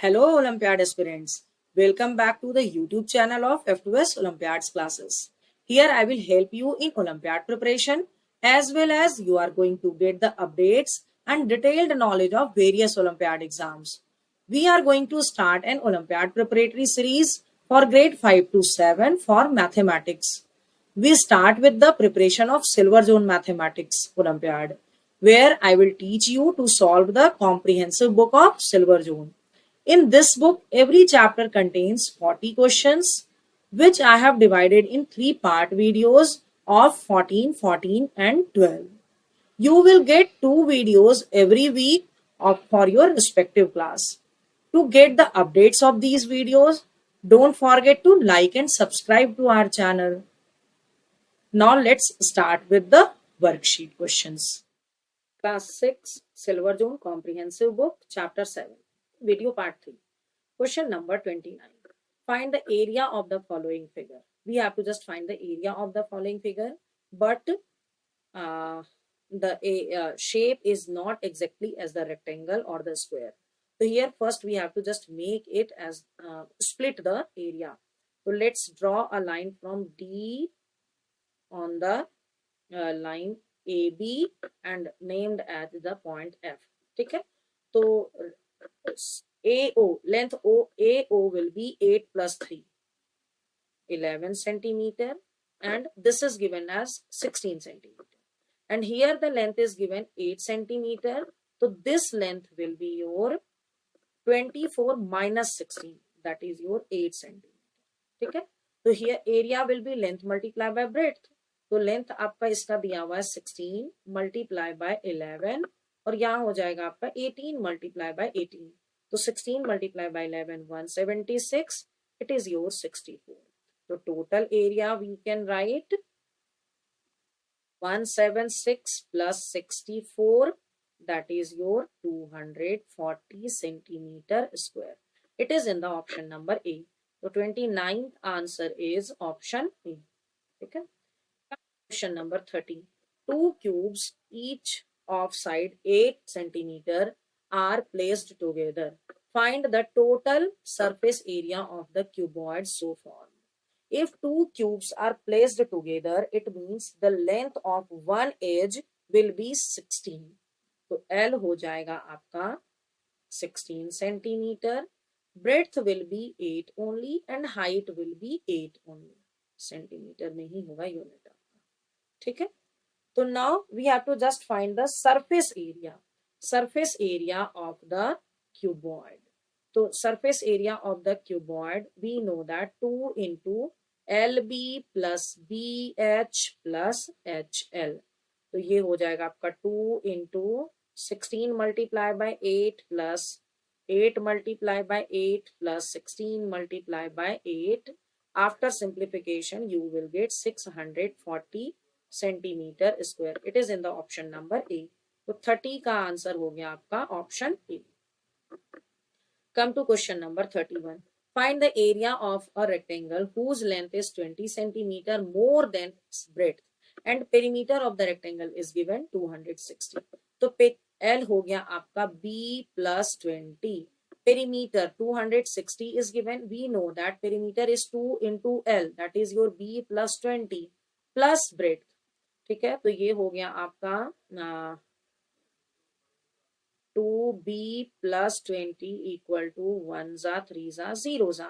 Hello Olympiad aspirants. Welcome back to the YouTube channel of F2S Olympiads classes. Here I will help you in Olympiad preparation as well as you are going to get the updates and detailed knowledge of various Olympiad exams. We are going to start an Olympiad preparatory series for grade 5 to 7 for mathematics. We start with the preparation of Silver Zone Mathematics Olympiad, where I will teach you to solve the comprehensive book of Silver Zone. In this book, every chapter contains 40 questions, which I have divided in three-part videos of 14, 14 and 12. You will get two videos every week for your respective class. To get the updates of these videos, don't forget to like and subscribe to our channel. Now let's start with the worksheet questions. Class 6 Silver Zone Comprehensive Book Chapter 7 Video Part 3. Question number 29. Find the area of the following figure. We have to just find the area of the following figure, but the shape is not exactly as the rectangle or the square. So here first we have to just make it as split the area. So let's draw a line from D on the line AB and named as the point F. Okay. So AO, length AO will be 8 plus 3, 11 centimeter, and this is given as 16 centimeter. And here the length is given 8 centimeter. So this length will be your 24 minus 16, that is your 8 centimeter. ठीक है. तो here area will be length multiplied by breadth. तो length आपका इसका दिया हुआ है 16 multiply by 11 और यहाँ हो जाएगा आपका 18 मल्टीप्लाई बाय 18. तो 16 multiply by 11 176. It is your 64. So total area we can write 176 plus 64, that is your 240 centimeter square. It is in the option number A. So 29th answer is option A. Okay. Question number 30. Two cubes each of side 8 centimeter are placed together. Find the total surface area of the cuboid so formed. If two cubes are placed together, it means the length of one edge will be 16. तो L हो जाएगा आपका 16 centimeter. Breadth will be 8 only and height will be 8 only. Centimeter नहीं होगा unit आपका. ठीक है. So now we have to just find the surface area. Surface area of the cuboid. So surface area of the cuboid, we know that 2 into LB plus BH plus HL. तो ये हो जाएगा आपका 2 into 16 multiplied by 8 plus 8 multiplied by 8 plus 16 multiplied by 8. After simplification, you will get 640 centimeter square. It is in the option number A. तो 30 का answer हो गया आपका option A. Come to question number 31. Find the area of a rectangle whose length is 20 centimeter more than its breadth and perimeter of the rectangle is given 260. तो L हो गया आपका B plus 20. Perimeter 260 is given. We know that perimeter is 2 into L, that is your B plus 20 plus breadth. ठीक है. तो ये हो गया आपका 2B plus 20 equal to 1 za 3 za 0 za.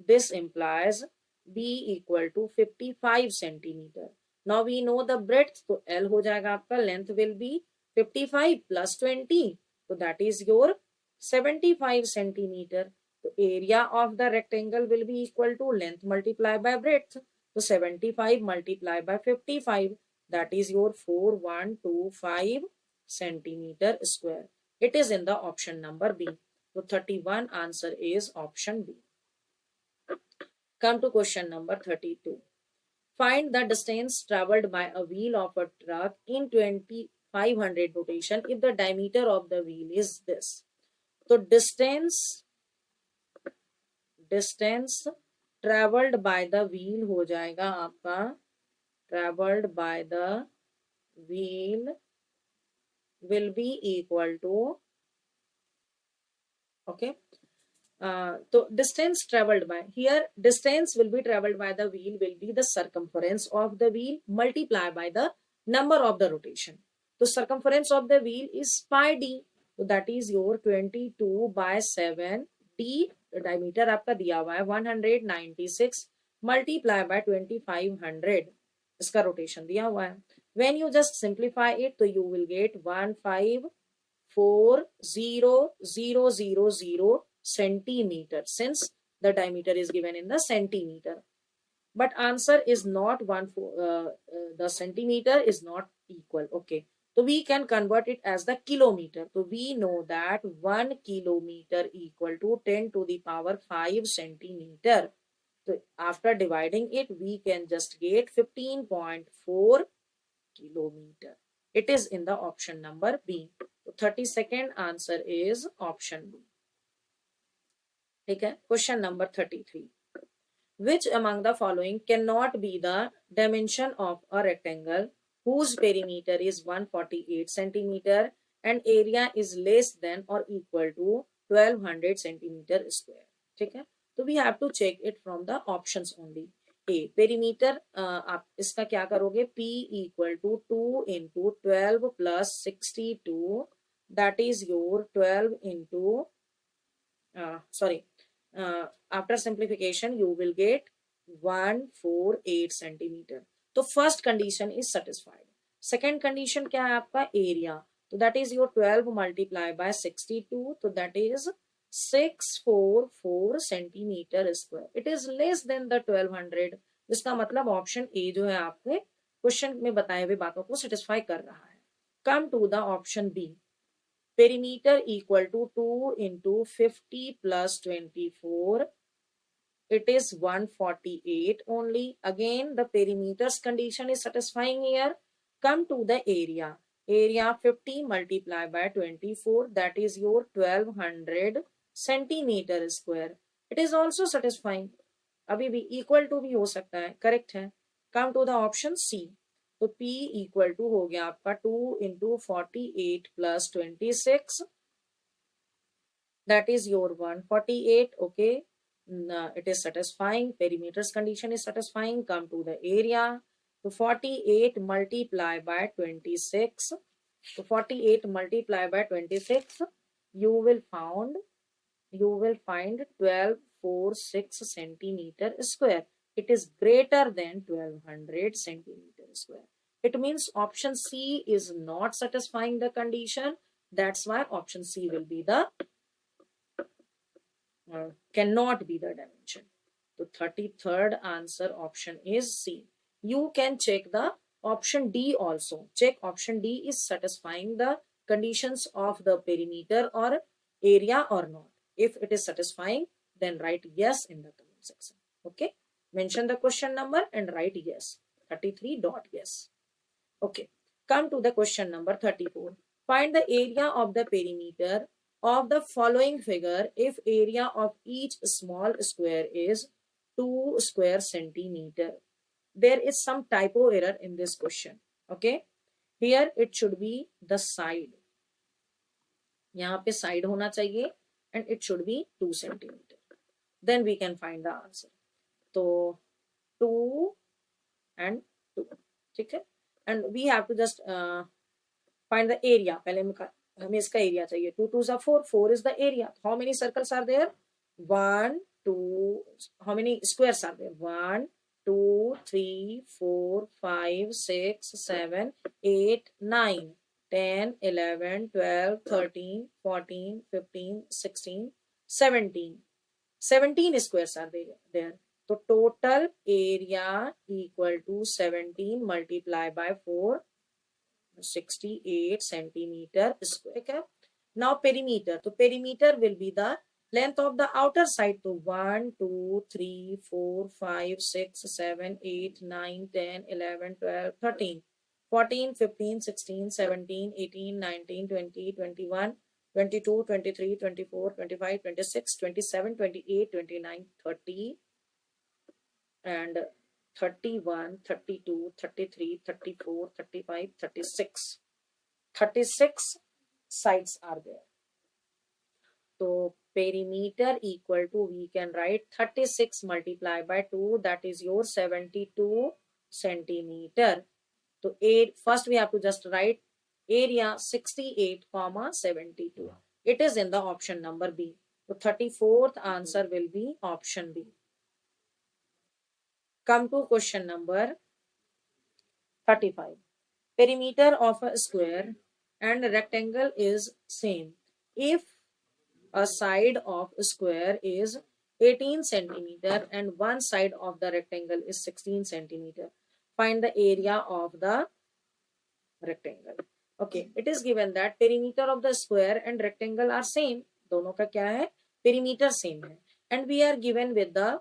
This implies B equal to 55 centimeter. Now we know the breadth. So L हो जाएगा आपका, length will be 55 plus 20. So that is your 75 centimeter. So area of the rectangle will be equal to length multiplied by breadth. So 75 multiplied by 55. That is your 4125 centimeter square. It is in the option number B. So 31 answer is option B. Come to question number 32. Find the distance traveled by a wheel of a truck in 2500 rotation if the diameter of the wheel is this. So distance traveled by the wheel हो जाएगा आपका traveled by the wheel will be equal to, okay, So distance traveled by, here distance will be traveled by the wheel will be the circumference of the wheel multiplied by the number of the rotation. So circumference of the wheel is pi d. So that is your 22 by 7 d. Diameter आपका दिया हुआ है 196 multiply by 2500. इसका rotation दिया हुआ है. When you just simplify it, so you will get 1540000 centimeter, since the diameter is given in the centimeter. But answer is not the centimeter is not equal. Okay, so we can convert it as the kilometer. So we know that 1 kilometer equal to 10 to the power 5 centimeter. So after dividing it, we can just get 15.4 kilometer. It is in the option number B. So 32nd answer is option B. Okay, question number 33. Which among the following cannot be the dimension of a rectangle whose perimeter is 148 centimeter and area is less than or equal to 1200 centimeter square? ठीक है, तो we have to check it from the options only. A, perimeter, आप इसका क्या करोगे, P equal to 2 into 12 plus 62, that is your 12 into after simplification you will get 148 centimeter. तो first condition is satisfied. Second condition क्या है आपका, area. तो that is your 12 multiplied by 62, तो that is 644 centimeter square. It is less than the 1200. इसका मतलब option A जो है आपके क्वेश्चन में बताए हुए बातों को सेटिस्फाई कर रहा है. Come to the option B. Perimeter equal to 2 into 50 plus 24. It is 148 only. Again, the perimeter's condition is satisfying here. Come to the area. Area 50 multiplied by 24. That is your 1200 centimeter square. It is also satisfying. अभी भी equal to भी हो सकता है, correct है. Come to the option C. तो P equal to हो गया आपका 2 into 48 plus 26. That is your 148. Okay. It is satisfying. Perimeter's condition is satisfying. Come to the area. So 48 multiplied by 26. So 48 multiplied by 26. You will find 1246 centimeter square. It is greater than 1200 centimeter square. It means option C is not satisfying the condition. That's why option C will be the cannot be the dimension. The 33rd answer option is C. You can check the option D also. Check option D is satisfying the conditions of the perimeter or area or not. If it is satisfying, then write yes in the comment section. Okay. Mention the question number and write yes. 33 dot yes. Okay. Come to the question number 34. Find the area of the perimeter of the following figure if area of each small square is 2 square centimeter. There is some typo error in this question. Okay. Here it should be the side. यहाँ पे side होना चाहिए and it should be 2 centimeter. Then we can find the answer. So 2 and 2. ठीक है. And we have to just find the area. पहले हमें इसका area चाहिए. 2 2s are 4. 4 is the area. How many circles are there? 1, 2. How many squares are there? 1, 2, 3, 4, 5, 6, 7, 8, 9, 10, 11, 12, 13, 14, 15, 16, 17. 17 squares are there. So total area equal to 17 multiplied by 4, 68 centimeter square. Okay. Now perimeter. So perimeter will be the length of the outer side. So 1, 2, 3, 4, 5, 6, 7, 8, 9, 10, 11, 12, 13, 14, 15, 16, 17, 18, 19, 20, 21, 22, 23, 24, 25, 26, 27, 28, 29, 30, and 31, 32, 33, 34, 35, 36. 36 sides are there. तो perimeter equal to we can write 36 multiplied by 2, that is your 72 centimeter. So first we have to just write area 68 comma 72. It is in the option number B. So 34th answer will be option B. Come to question number 35. Perimeter of a square and rectangle is same. If a side of a square is 18 centimeter and one side of the rectangle is 16 centimeter, find the area of the rectangle. Okay, it is given that perimeter of the square and rectangle are same. दोनों का क्या है? Perimeter same है. And we are given with the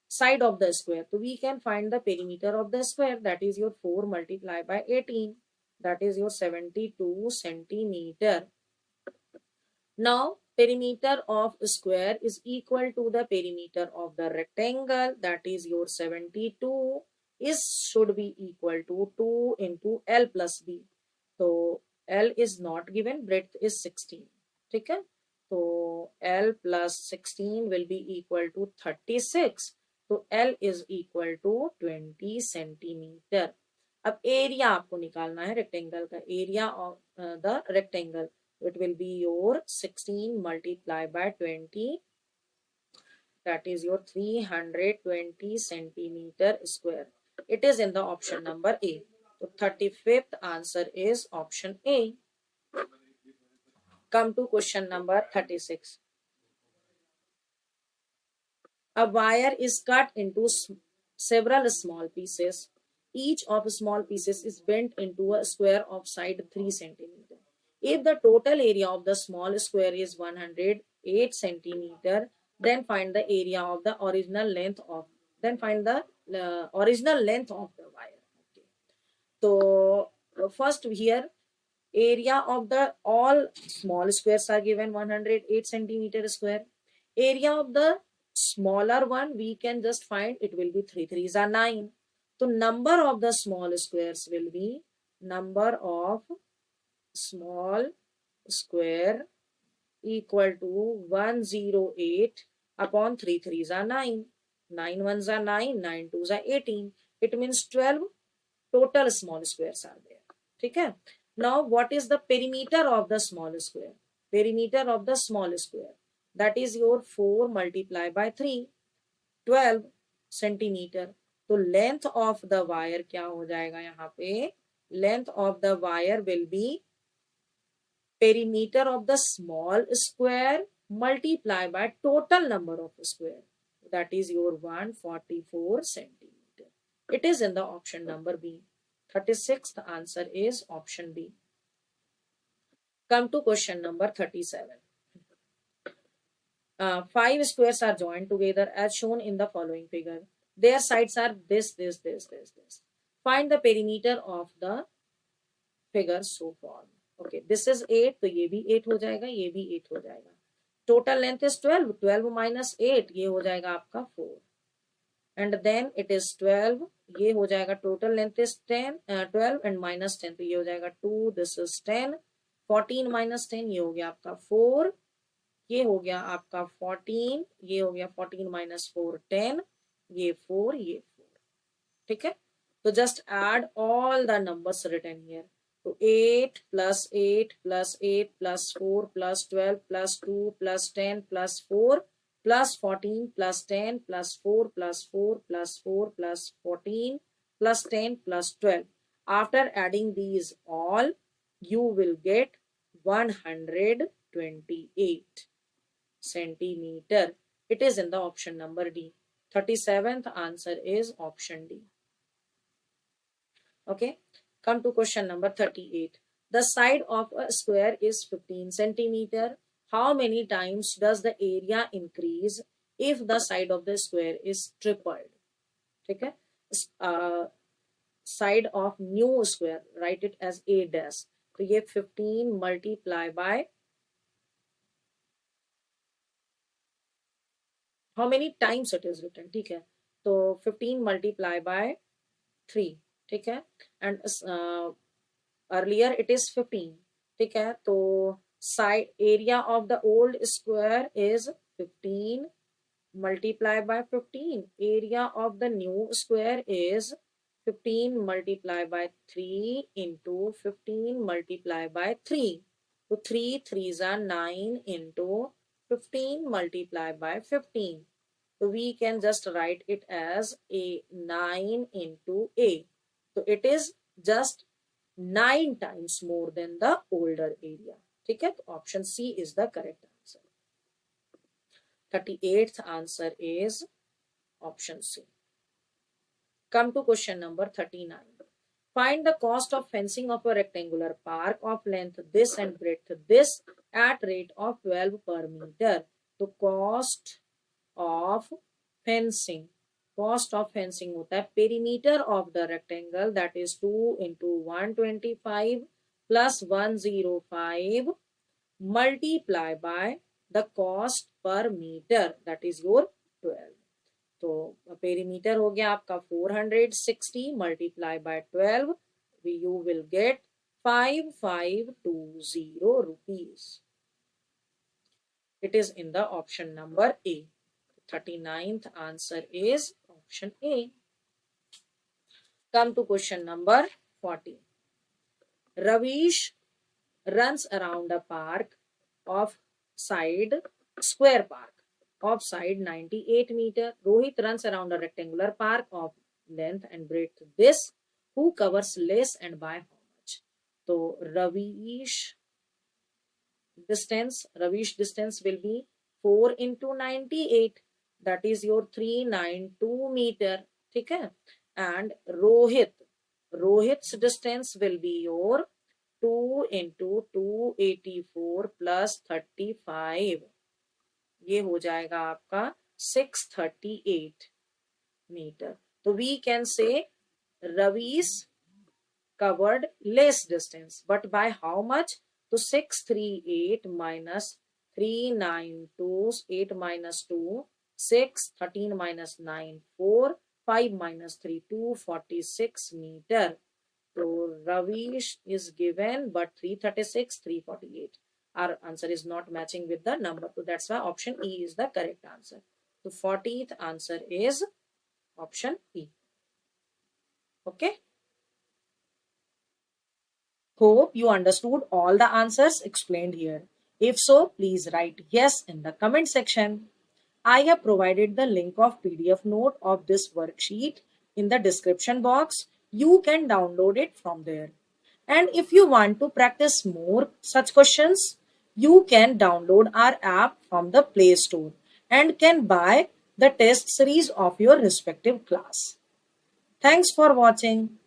side of the square. So we can find the perimeter of the square, that is your 4 multiplied by 18. That is your 72 centimeter. Now perimeter of square is equal to the perimeter of the rectangle, that is your 72 is should be equal to 2 into L plus B. So L is not given, breadth is 16. ठीक है, तो L plus 16 will be equal to 36. तो L is equal to 20 centimeter. अब area आपको निकालना है rectangle का, area of the rectangle, it will be your 16 multiplied by 20, that is your 320 centimeter square. It is in the option number A. So 35th answer is option A. Come to question number 36. A wire is cut into several small pieces. Each of small pieces is bent into a square of side 3 centimeter. If the total area of the small square is 108 centimeter, then find the area of the original length of, original length of the wire. Okay. So first here, area of the all small squares are given 108 centimeter square. Area of the smaller one we can just find, it will be 3 3s are 9. So number of the small squares will be number of small square equal to 108 upon 3 3s are 9. 9 1s are 9, 9 2s are 18. It means 12 total small squares are there. ठीक है. Now what is the perimeter of the small square? Perimeter of the small square, that is your 4 multiplied by 3, 12 centimeter. तो length of the wire क्या हो जाएगा यहाँ पे? Length of the wire will be perimeter of the small square multiplied by total number of square, that is your 144 centimeter. It is in the option number B. 36th answer is option B. Come to question number 37. 5 squares are joined together as shown in the following figure. Their sides are this. Find the perimeter of the figure so formed. Okay, this is 8, तो ये भी 8 हो जाएगा, ये भी 8 हो जाएगा. Total length is 12. 12 minus 8, ये हो जाएगा आपका 4. And then it is 12. ये हो जाएगा, total length is 12 and minus 10, तो ये हो जाएगा 2. This is 10. 14 minus 10, ये हो गया आपका 4. ये हो गया आपका 14. ये हो गया 14 minus 4 10. ये 4, ये 4. ठीक है, तो just add all the numbers written here. So 8 plus 8 plus 8 plus 4 plus 12 plus 2 plus 10 plus 4 plus 14 plus 10 plus 4 plus 4 plus 4 plus 14 plus 10 plus 12. After adding these all, you will get 128 centimeter. It is in the option number D. 37th answer is option D. Okay, come to question number 38. The side of a square is 15 centimeter. How many times does the area increase if the side of the square is tripled? ठीक है, side of new square, write it as A dash. तो ये 15 multiply by how many times it is written. ठीक है, तो 15 multiply by 3. ठीक है, and earlier it is 15. ठीक है, तो side area of the old square is 15 multiplied by 15. Area of the new square is 15 multiplied by 3 into 15 multiplied by 3. So 3 threes are 9 into 15 multiplied by 15. So we can just write it as a 9 into a. So it is just 9 times more than the older area. ठीक है, तो option C is the correct answer. 38th answer is option C. Come to question number 39. Find the cost of fencing of a rectangular park of length this and breadth this at rate of 12 per meter. तो cost of fencing होता है perimeter of the rectangle, that is 2 into 125 plus 105 multiply by the cost per meter, that is your 12. तो perimeter हो गया आपका 460 multiply by 12, you will get 5520 rupees. It is in the option number A. 39th answer is option A. Come to question number 40. Ravish runs around a park of side square park of side 98 meter. Rohit runs around a rectangular park of length and breadth this. Who covers less and by how much? So Ravish distance will be 4 into 98, that is your 392 meter. ठीक है, and Rohit's distance will be your 2 into 284 plus 35, ये हो जाएगा आपका 638 metre. तो we can say Ravi's covered less distance, but by how much? तो 638 minus 392, 8 minus 2, 6, 13 minus 9, 4, 5 minus 3, 246 meter. So Ravish is given, but 336, 348. Our answer is not matching with the number. So that's why option E is the correct answer. So 40th answer is option E. Okay. Hope you understood all the answers explained here. If so, please write yes in the comment section. I have provided the link of PDF note of this worksheet in the description box. You can download it from there. And if you want to practice more such questions, you can download our app from the Play Store and can buy the test series of your respective class. Thanks for watching.